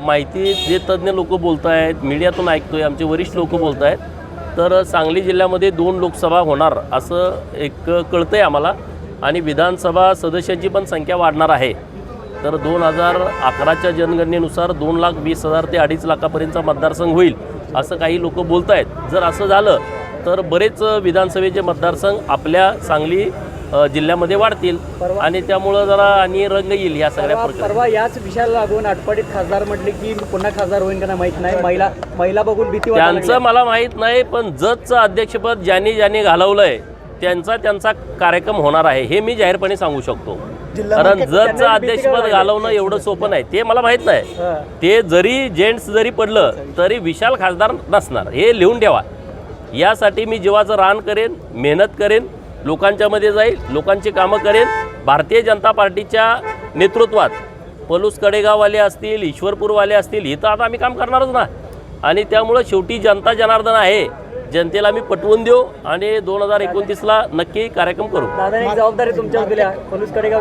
माहिती जे तज्ज्ञ लोक बोलत आहेत, मीडियातून ऐकतोय, आमचे वरिष्ठ लोक बोलत आहेत, तर सांगली जिल्ह्यामध्ये 2 लोकसभा होणार असं एक कळतं आहे आम्हाला आणि विधानसभा सदस्यांची पण संख्या वाढणार आहे। तर 2011च्या जनगणनेनुसार 2,20,000 ते 2.5 लाखापर्यंतचा मतदारसंघ होईल असं काही लोक बोलत आहेत। जर असं झालं तर बरेच विधानसभेचे मतदारसंघ आपल्या सांगली जिल्ह्यामध्ये वाढतील आणि त्यामुळे जरा आणि रंग येईल या सगळ्या प्रकारे। परवा याच विषयाला लागून आटपाडीत खासदार म्हटले की पुन्हा खासदार होईल का माहित नाही, महिला बघून भीती वाटायला लागली। त्यांचं मला माहित नाही, पण जजचं अध्यक्षपद ज्यांनी घालवलंय त्यांचा कार्यक्रम होणार आहे हे मी जाहीरपणे सांगू शकतो। कारण जजचं अध्यक्षपद घालवणं एवढं सोपं नाही, ते मला माहित नाही। ते जरी जेंट्स जरी पडलं तरी विशाल खासदार नसणार हे लिहून ठेवा। यासाठी मी जीवाचं रान करेन, मेहनत करेन, लोकांच्या मध्ये जाईल, लोकांची कामं करेन। भारतीय जनता पार्टीच्या नेतृत्वात पलूस कडेगाववाले असतील, ईश्वरपूरवाले असतील, इथं आता आम्ही काम करणारच ना। आणि त्यामुळं शेवटी जनता जनार्दन आहे, जनतेला आम्ही पटवून देऊ आणि 2029ला नक्की कार्यक्रम करू। दादा एक जबाबदारी तुमच्यावर दिल्या पलूस कडेगाव